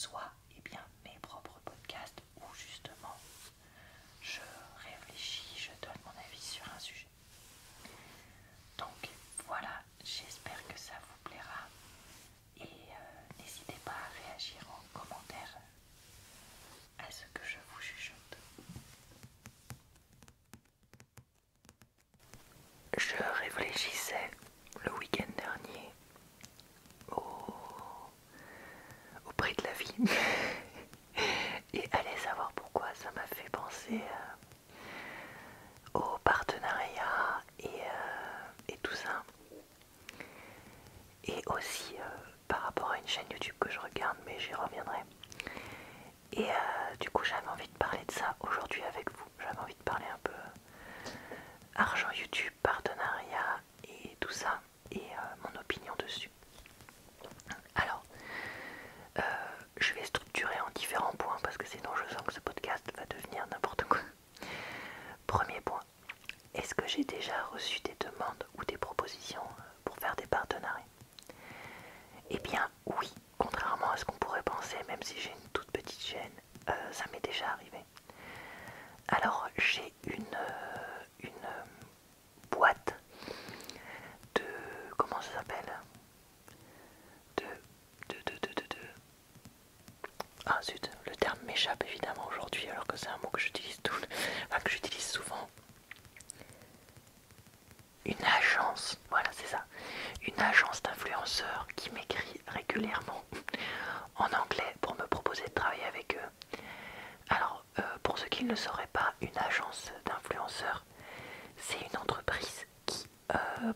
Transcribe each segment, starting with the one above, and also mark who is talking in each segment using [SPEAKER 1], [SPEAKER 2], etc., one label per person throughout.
[SPEAKER 1] soit mes propres podcasts où justement je réfléchis, je donne mon avis sur un sujet. Donc voilà, j'espère que ça vous plaira et n'hésitez pas à réagir en commentaire à ce que je vous chuchote. Je réfléchissais le week-end dernier au prix de la vie et allez savoir pourquoi ça m'a fait penser au partenariat et tout ça. Et aussi par rapport à une chaîne YouTube que je regarde, mais j'y reviendrai. Et du coup j'avais envie de parler de ça aujourd'hui avec vous. J'avais envie de parler un peu argent YouTube, partenariat et tout ça, et mon opinion dessus. Alors, je vais structurer en différents points parce que sinon je sens que ce podcast va devenir n'importe quoi. Premier point, est-ce que j'ai déjà reçu des demandes ou des propositions pour faire des partenariats? Eh bien oui, contrairement à ce qu'on pourrait penser, même si j'ai une toute petite chaîne, ça m'est déjà arrivé. Alors j'ai une boîte de... comment ça s'appelle? Ah zut, le terme m'échappe évidemment aujourd'hui alors que c'est un mot que j'utilise que j'utilise souvent. Une agence, voilà c'est ça. Une agence d'influenceurs qui m'écrit régulièrement en anglais pour me proposer de travailler avec eux. Alors, pour ceux qui ne le sauraient pas, une agence d'influenceurs, c'est une entreprise qui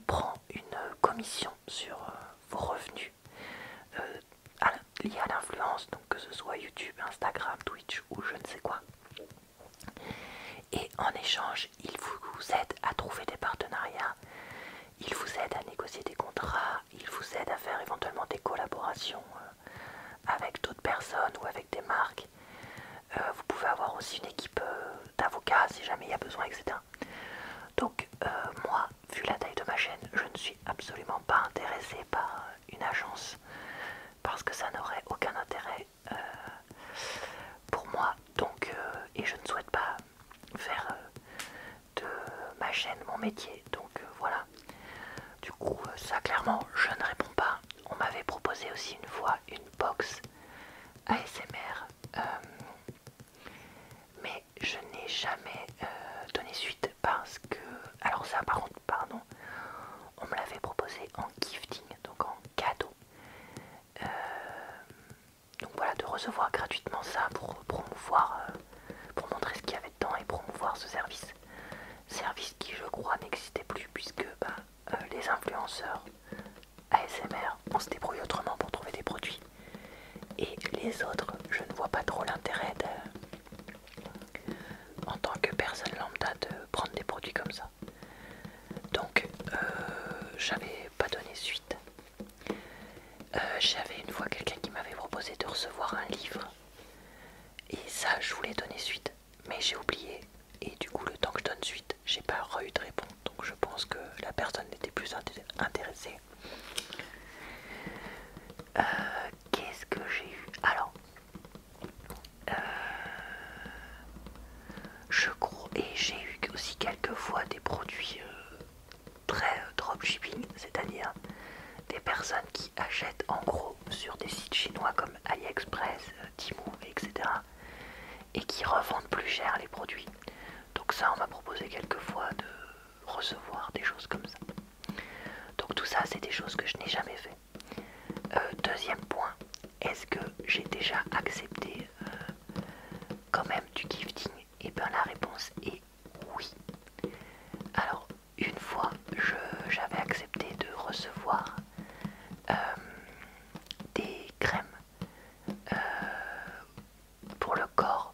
[SPEAKER 1] prend une commission sur vos revenus liés à l'influence, donc que ce soit YouTube, Instagram, Twitch ou je ne sais quoi. Et en échange, il vous aide à trouver des partenariats, il vous aide à négocier des contrats, il vous aide à faire éventuellement des collaborations avec d'autres personnes ou avec des marques. Vous pouvez avoir aussi une équipe d'avocats si jamais il y a besoin, etc. Donc moi, vu la taille de ma chaîne, je ne suis absolument pas intéressée par une agence parce que ça n'aurait aucun intérêt pour moi. Donc, et je ne souhaite pas faire de ma chaîne mon métier. Donc voilà. Du coup, ça clairement, je ne réponds pas. On m'avait proposé aussi une fois une box ASMR, mais je n'ai jamais donné suite parce que... Alors ça par contre, pardon, on me l'avait proposé en gifting, donc en cadeau. Donc voilà, de recevoir gratuitement ça pour promouvoir, pour montrer ce qu'il y avait dedans et promouvoir ce service. Service qui je crois n'existait plus puisque les influenceurs ASMR on se débrouille autrement pour trouver des produits. Et les autres, je ne vois pas trop l'intérêt en tant que personne lambda de prendre des produits comme ça. Donc j'avais pas donné suite. J'avais une fois quelqu'un qui m'avait proposé de recevoir un livre. Et ça je voulais donner suite. Mais j'ai oublié. Et du coup le temps que je donne suite, j'ai pas eu de réponse. Donc je pense que la personne n'était plus intéressée. Qu'est-ce que j'ai eu? Alors, je crois, et j'ai eu aussi quelques fois des produits très dropshipping, c'est-à-dire des personnes qui achètent en gros sur des sites chinois comme AliExpress, Temu, etc. et qui revendent plus cher les produits. Donc ça, on m'a proposé quelques fois de recevoir des choses comme ça. Donc tout ça, c'est des choses que je n'ai jamais fait. Deuxième point, est-ce que j'ai déjà accepté quand même du gifting? Et bien la réponse est oui. Alors une fois j'avais accepté de recevoir des crèmes pour le corps.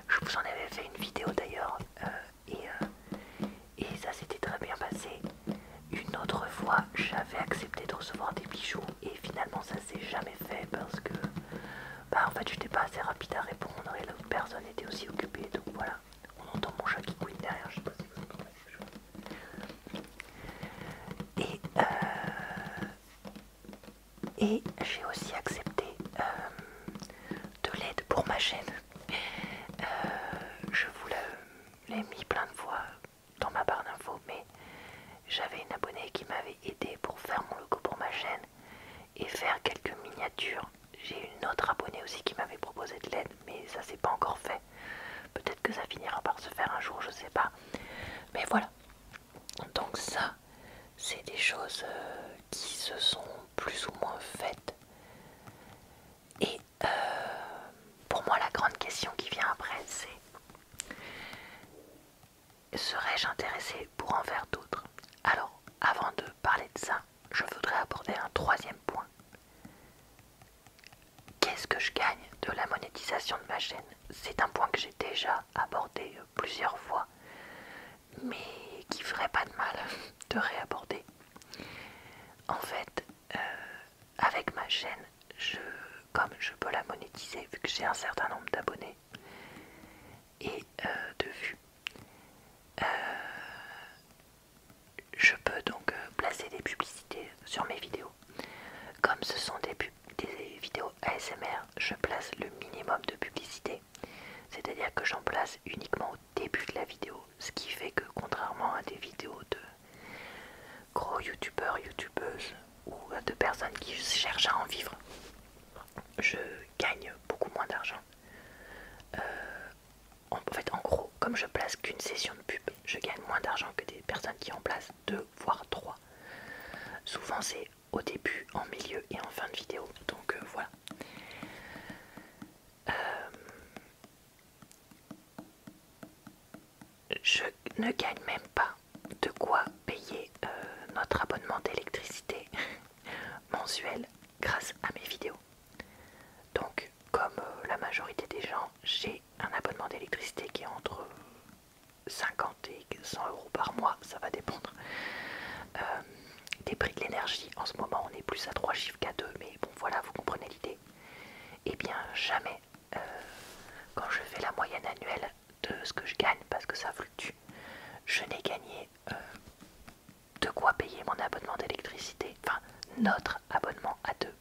[SPEAKER 1] Je vous en avais fait une vidéo d'ailleurs et ça s'était très bien passé. Une autre fois j'avais accepté de recevoir des bijoux et finalement ça s'est jamais fait parce que en fait j'étais pas assez rapide à répondre et l'autre personne était aussi occupée, donc voilà. On entend mon chat qui couine derrière, je sais pas si vous entendez quelque chose. Et j'ai aussi accepté ma chaîne. Je vous l'ai mis plein de fois dans ma barre d'infos, mais j'avais une abonnée qui m'avait aidé pour faire mon logo pour ma chaîne et faire quelques miniatures. J'ai une autre abonnée aussi qui m'avait proposé de l'aide, mais ça s'est pas encore fait. Peut-être que ça finira par se faire un jour, je sais pas. Mais voilà. Donc ça, c'est des choses qui se sont plus ou moins faites. Et pour moi, la grande question qui vient après, c'est: serais-je intéressée pour en faire d'autres? Alors, avant de parler de ça, je voudrais aborder un troisième point. Qu'est-ce que je gagne de la monétisation de ma chaîne? C'est un point que j'ai déjà abordé plusieurs fois, mais qui ferait pas de mal de réaborder. En fait, avec ma chaîne, comme je peux la monétiser vu que j'ai un certain nombre d'abonnés et de vues, je peux donc placer des publicités sur mes vidéos. Comme ce sont des vidéos ASMR, je place le minimum de publicité. C'est-à-dire que j'en place uniquement au début de la vidéo. Ce qui fait que contrairement à des vidéos de gros youtubeurs, youtubeuses ou de personnes qui cherchent à en vivre, je gagne beaucoup moins d'argent. En fait, en gros, comme je place qu'une session de pub, je gagne moins d'argent que des personnes qui en placent 2 voire 3. Souvent c'est au début, en milieu et en fin de vidéo. Donc voilà. Je ne gagne même pas de quoi payer notre abonnement d'électricité mensuel grâce à mes vidéos. Donc comme la majorité des gens, j'ai un abonnement d'électricité qui est entre 50 et 100 euros par mois, ça va dépendre des prix de l'énergie. En ce moment on est plus à 3 chiffres qu'à 2, mais bon voilà, vous comprenez l'idée. Et bien jamais, quand je fais la moyenne annuelle de ce que je gagne, parce que ça fluctue, je n'ai gagné de quoi payer mon abonnement d'électricité, enfin notre abonnement à deux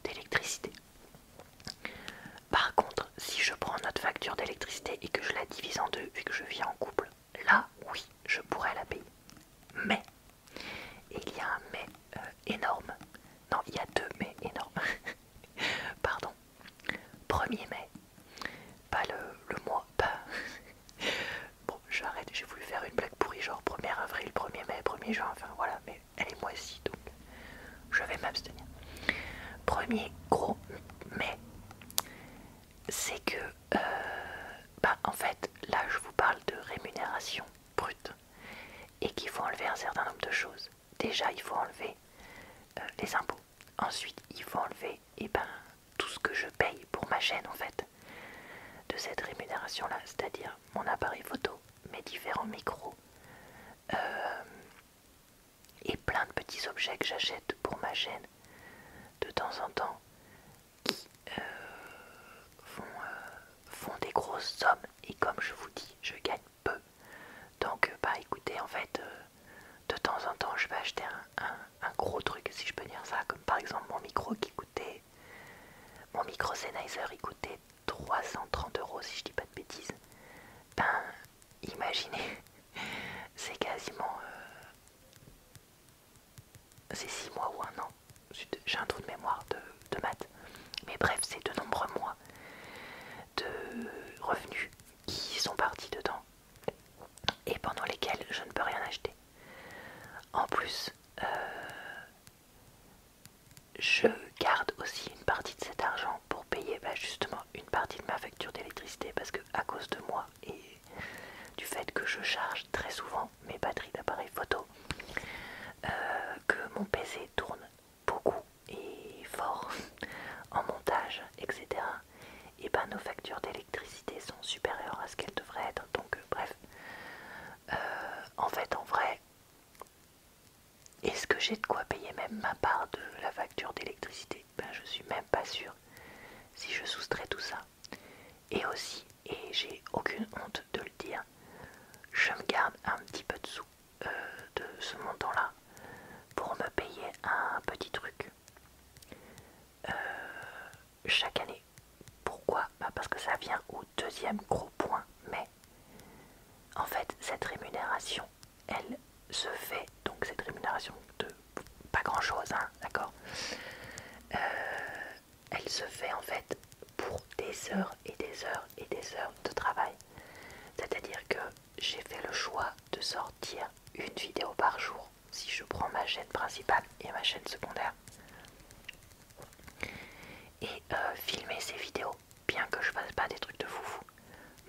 [SPEAKER 1] d'électricité. Par contre, si je prends notre facture d'électricité et que je la divise en deux, vu que je vis en couple, là oui, je pourrais la payer. Mais, et il y a un mais énorme, non, il y a deux mais énormes, pardon, 1er mai, pas le mois, pas... Bon, j'arrête, j'ai voulu faire une blague pourrie, genre 1er avril, 1er mai, 1er juin, enfin voilà, mais elle est moisie, donc je vais m'abstenir. Premier gros mais, c'est que, en fait, là je vous parle de rémunération brute, et qu'il faut enlever un certain nombre de choses. Déjà, il faut enlever les impôts. Ensuite, il faut enlever tout ce que je paye pour ma chaîne, en fait, de cette rémunération-là, c'est-à-dire mon appareil photo, mes différents micros, et plein de petits objets que j'achète pour ma chaîne de temps en temps qui font des grosses sommes. Et comme je vous dis, je gagne peu. Donc, écoutez, en fait, de temps en temps, je vais acheter un gros truc, si je peux dire ça, comme par exemple mon micro qui coûtait... Mon micro Sennheiser, il coûtait 330 euros, si je dis pas de bêtises. Imaginez, c'est quasiment... c'est 6 mois ou un an. J'ai un trou de mémoire de maths. Mais bref, c'est de nombreux mois de revenus qui sont partis dedans et pendant lesquels je ne peux rien acheter. En plus, je garde aussi une partie de cet argent pour payer justement une partie de ma facture d'électricité, parce que à cause de moi et du fait que je charge très souvent mes batteries d'appareil photo, que mon PC tourne beaucoup et fort en montage, etc. Et nos factures d'électricité sont supérieures à ce qu'elles devraient être. Donc bref, en fait, en vrai, est-ce que j'ai de quoi payer même ma part de la facture d'électricité? Je suis même pas sûre si je soustrais tout ça. Et aussi, et j'ai aucune honte de le dire, je me garde un petit peu de sous de ce montant-là pour me payer un petit truc chaque année pour que ça vient au deuxième gros point, mais en fait cette rémunération, elle se fait, donc cette rémunération de pas grand chose, hein, d'accord, elle se fait en fait pour des heures et des heures et des heures de travail. C'est-à-dire que j'ai fait le choix de sortir une vidéo par jour si je prends ma chaîne principale et ma chaîne secondaire. Et filmer ces vidéos, bien que je fasse pas des trucs de foufou.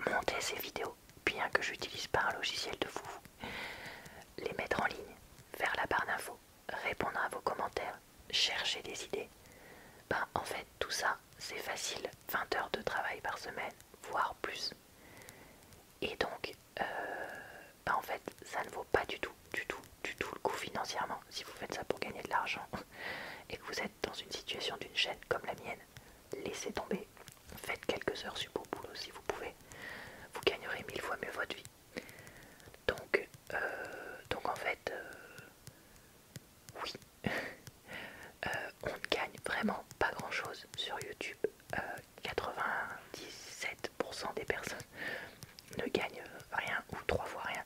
[SPEAKER 1] Monter ces vidéos, bien que j'utilise pas un logiciel de foufou. Les mettre en ligne, faire la barre d'infos, répondre à vos commentaires, chercher des idées. Ben en fait tout ça c'est facile, 20 heures de travail par semaine, voire plus. Et donc ben en fait ça ne vaut pas du tout le coup financièrement si vous faites ça pour gagner de l'argent et que vous êtes dans une situation d'une chaîne comme la mienne. Laissez tomber, faites quelques heures sup au boulot si vous pouvez, vous gagnerez 1000 fois mieux votre vie. Donc en fait, oui, on ne gagne vraiment pas grand chose sur YouTube. 97% des personnes ne gagnent rien ou 3 fois rien.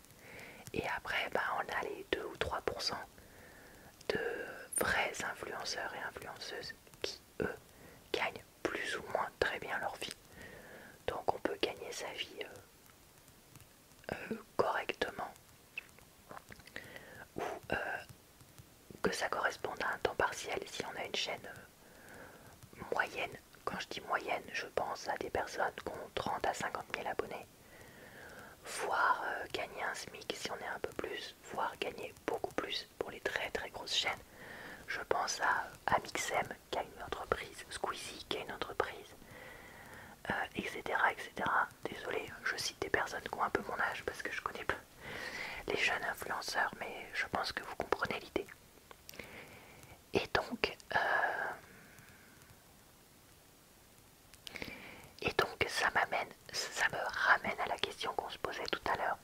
[SPEAKER 1] Et après, bah, on a les 2 ou 3% de vrais influenceurs et influenceuses qui, eux, gagnent plus ou moins très bien leur vie. Donc on peut gagner sa vie correctement ou que ça corresponde à un temps partiel si on a une chaîne moyenne. Quand je dis moyenne, je pense à des personnes qui ont 30 à 50 000 abonnés, voire gagner un SMIC si on est un peu plus, voire gagner beaucoup plus pour les très très grosses chaînes. Je pense à Amixem qui a une entreprise, Squeezie qui a une entreprise, etc., etc. Désolé, je cite des personnes qui ont un peu mon âge parce que je connais pas les jeunes influenceurs, mais je pense que vous comprenez l'idée. Et donc, ça me ramène à la question qu'on se posait tout à l'heure.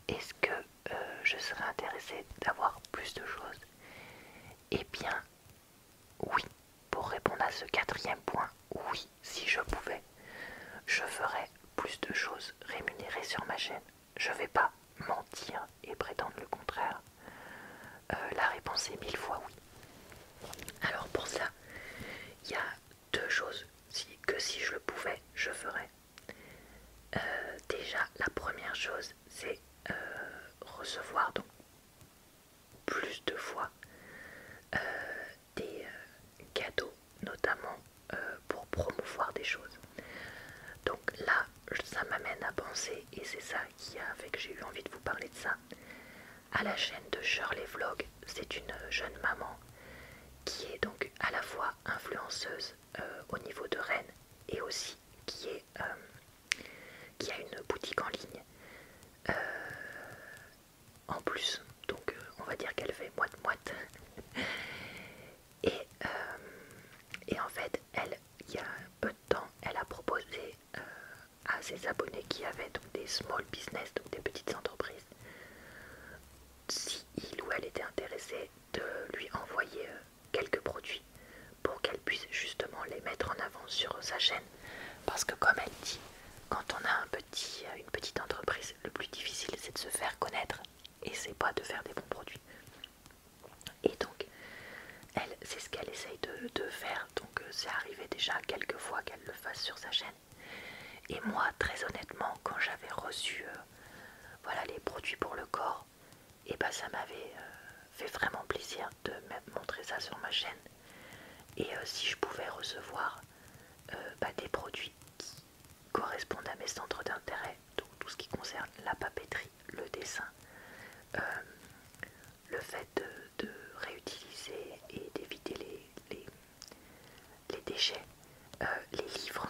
[SPEAKER 1] Est-ce que je serais intéressée d'avoir plus de choses? Eh bien, oui. Pour répondre à ce quatrième point, oui, si je pouvais, je ferais plus de choses rémunérées sur ma chaîne. Je vais pas mentir et prétendre le contraire. La réponse est 1000 fois oui. Alors pour ça, il y a deux choses que si je le pouvais, je ferais. Déjà, la première chose, c'est recevoir donc plus de fois des cadeaux, notamment pour promouvoir des choses. Donc là, ça m'amène à penser, et c'est ça qui a fait que j'ai eu envie de vous parler de ça, à la chaîne de Shirley Vlog. C'est une jeune maman qui est donc à la fois influenceuse au niveau de Rennes et aussi qui a une boutique en ligne en plus. Donc on va dire qu'elle fait moite-moite. Et en fait, elle, il y a peu de temps, elle a proposé à ses abonnés qui avaient donc des small business, donc des petites entreprises, si il ou elle était intéressé, de lui envoyer quelques produits pour qu'elle puisse justement les mettre en avant sur sa chaîne. Parce que comme elle dit, quand on a une petite entreprise, le plus difficile c'est de se faire connaître et c'est pas de faire des bons produits. Et donc, elle, c'est ce qu'elle essaye de faire. Donc c'est arrivé déjà quelques fois qu'elle le fasse sur sa chaîne. Et moi, très honnêtement, quand j'avais reçu voilà, les produits pour le corps, et ben ça m'avait fait vraiment plaisir de même montrer ça sur ma chaîne. Et si je pouvais recevoir des produits qui correspondent à mes centres d'intérêt, donc tout ce qui concerne la papeterie, le dessin, le fait de réutiliser et d'éviter les déchets, les livres,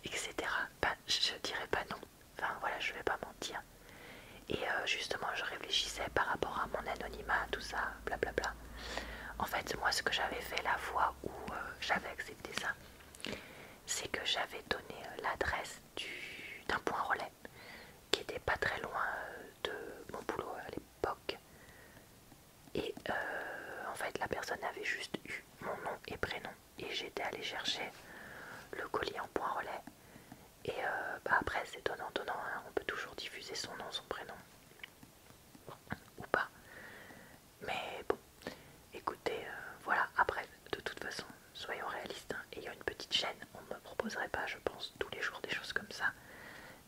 [SPEAKER 1] etc. Ben, je dirais pas non. Enfin voilà, je vais pas mentir. Et justement, je réfléchissais par rapport à mon anonymat, tout ça, blablabla. En fait, moi, ce que j'avais fait la fois où j'avais accepté ça, c'est que j'avais donné l'adresse d'un point relais qui était pas très loin de mon boulot à l'époque. Et en fait, la personne avait juste eu mon nom et prénom. Et j'étais allée chercher le colis en point relais. Et après c'est donnant-donnant, hein, on peut toujours diffuser son nom, son prénom, ou pas. Mais bon, écoutez, voilà, après, de toute façon, soyons réalistes, hein, ayant une petite chaîne, on ne me proposerait pas, je pense, tous les jours des choses comme ça.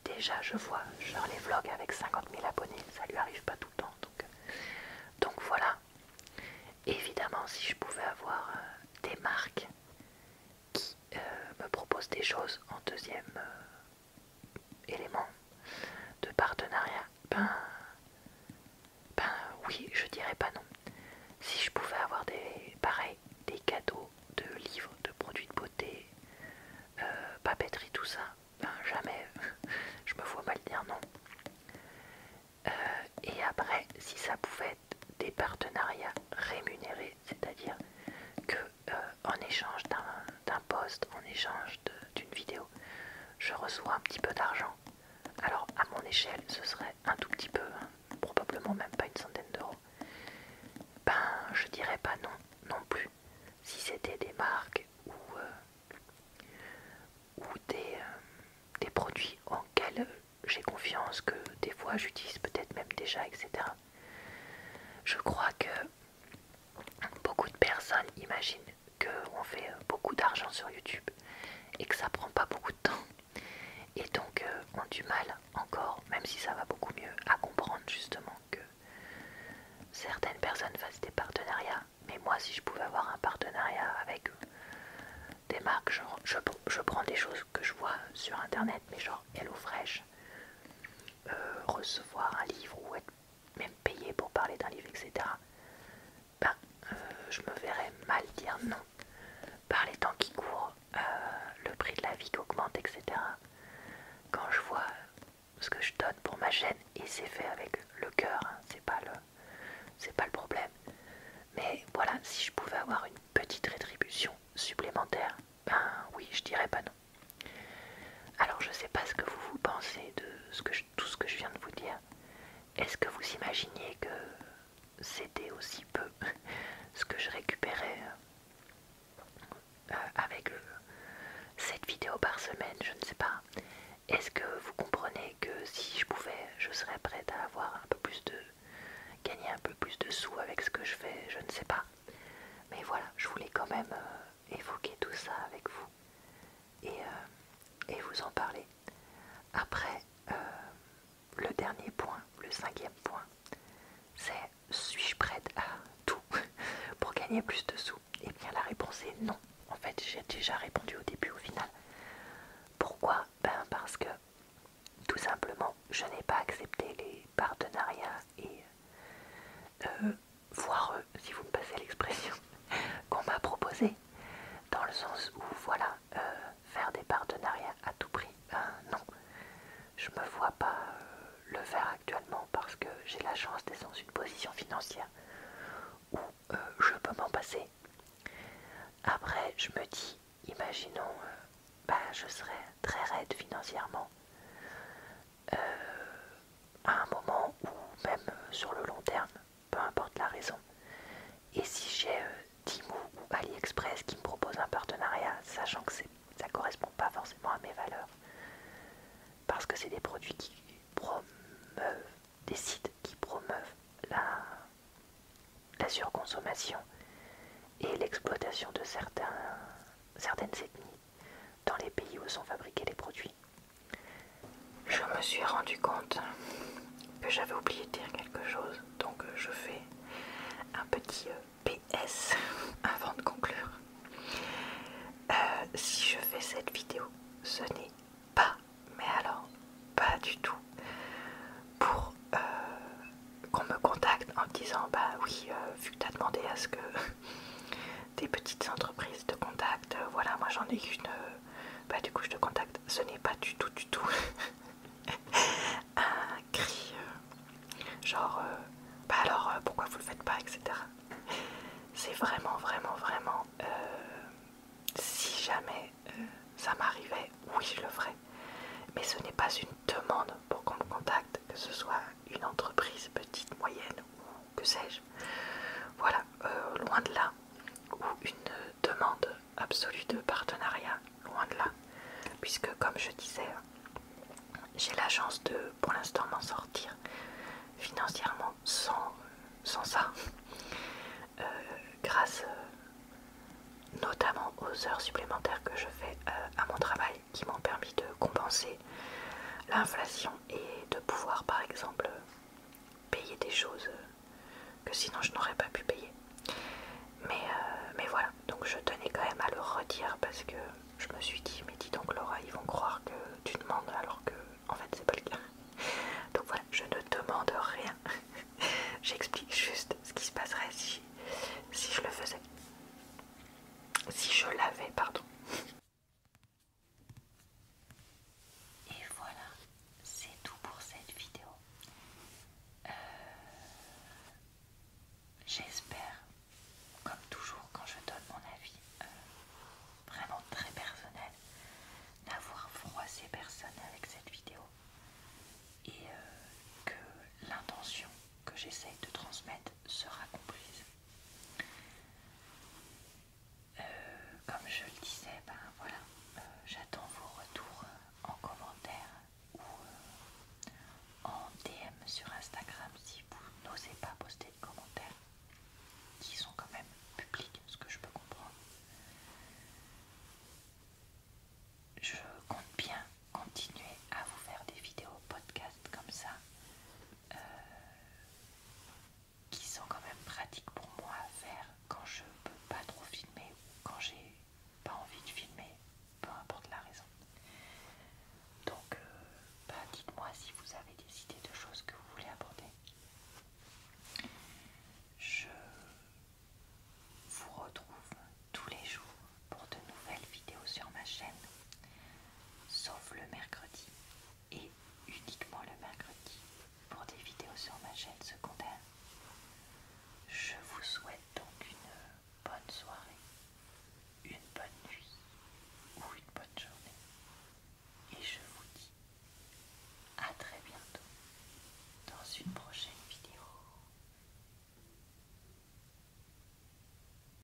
[SPEAKER 1] Déjà, je vois genre les vlogs avec 50 000 abonnés, ça lui arrive pas tout le temps, donc voilà. Évidemment, si je pouvais avoir des marques qui me proposent des choses en deuxième élément de partenariat, ben oui, je dirais pas non. Si je pouvais avoir des cadeaux de livres, de produits de beauté, papeterie, tout ça, ben jamais, je me vois mal dire non. Et après, si ça pouvait être des partenariats rémunérés, c'est-à-dire que en échange d'un post, en échange d'une vidéo, je reçois un petit peu d'argent. Alors à mon échelle, ce serait un tout petit peu, hein, probablement même pas une centaine d'euros. Ben, je dirais pas non, non plus. Si c'était des marques ou des produits en lesquels j'ai confiance, que des fois j'utilise peut-être même déjà, etc. Je crois que beaucoup de personnes imaginent qu'on fait beaucoup d'argent sur YouTube et que ça prend pas beaucoup de temps. Et donc ont du mal encore, même si ça va beaucoup mieux, à comprendre justement que certaines personnes fassent des partenariats. Mais moi, si je pouvais avoir un partenariat avec des marques, genre je prends des choses que je vois sur internet, mais genre HelloFresh, recevoir un livre ou être même payé pour parler d'un livre, etc. Ben, je me verrais mal dire non. Par les temps qui courent, le prix de la vie qui augmente, etc. Quand je vois ce que je donne pour ma chaîne, et c'est fait avec le cœur, hein, c'est pas le problème. Mais voilà, si je pouvais avoir une petite rétribution supplémentaire, ben oui, je dirais pas non. Alors je sais pas ce que vous pensez de tout ce que je viens de vous dire. Est-ce que vous imaginiez que c'était aussi peu ce que je récupérais avec 7 vidéos par semaine, je ne sais pas. Est-ce que vous comprenez que si je pouvais, je serais prête à avoir un peu plus de... gagner un peu plus de sous avec ce que je fais, je ne sais pas. Mais voilà, je voulais quand même évoquer tout ça avec vous et vous en parler. Après, le dernier point, le 5e point, c'est suis-je prête à tout pour gagner plus de sous? Eh bien la réponse est non. En fait, j'ai déjà répondu au début, au final. Pourquoi? Ben parce que tout simplement, je n'ai pas accepté les partenariats et foireux, si vous me passez l'expression, qu'on m'a proposé. Dans le sens où, voilà, faire des partenariats à tout prix, ben non. Je me vois pas le faire actuellement parce que j'ai la chance d'être dans une position financière où je peux m'en passer. Après, je me dis, imaginons, je serais très raide financièrement à un moment ou même sur le long terme, peu importe la raison. Et si j'ai Temu ou AliExpress qui me propose un partenariat, sachant que ça correspond pas forcément à mes valeurs, parce que c'est des produits qui promeuvent, des sites qui promeuvent la surconsommation et l'exploitation de certaines ethnies dans les pays où sont fabriqués les produits. Je me suis rendu compte que j'avais oublié de dire quelque chose, donc je fais un petit PS avant de conclure. Si je fais cette vidéo, ce n'est pas, mais alors pas du tout, pour qu'on me contacte en me disant bah oui, vu que tu as demandé à ce que des petites entreprises te contactent, voilà, moi j'en ai une, bah du coup je te contacte. Ce n'est pas du tout un cri genre bah alors pourquoi vous le faites pas, etc. C'est vraiment si jamais ça m'arrivait, oui je le ferais, mais ce n'est pas une demande pour qu'on me contacte, que ce soit une entreprise petite, moyenne ou que sais-je. Voilà, loin de là, ou une demande absolue de partenariat, loin de là, puisque comme je disais, j'ai la chance de pour l'instant m'en sortir financièrement sans ça, grâce notamment aux heures supplémentaires que je fais à mon travail qui m'ont permis de compenser l'inflation et de pouvoir par exemple payer des choses que sinon je n'aurais pas pu payer. Mais voilà, donc je tenais quand même à le redire parce que je me suis dit, mais dis donc Laura, ils vont croire que tu demandes alors que en fait c'est pas le cas. Donc voilà, je ne demande rien. J'explique juste ce qui se passerait si je le faisais. Si je l'avais, pardon.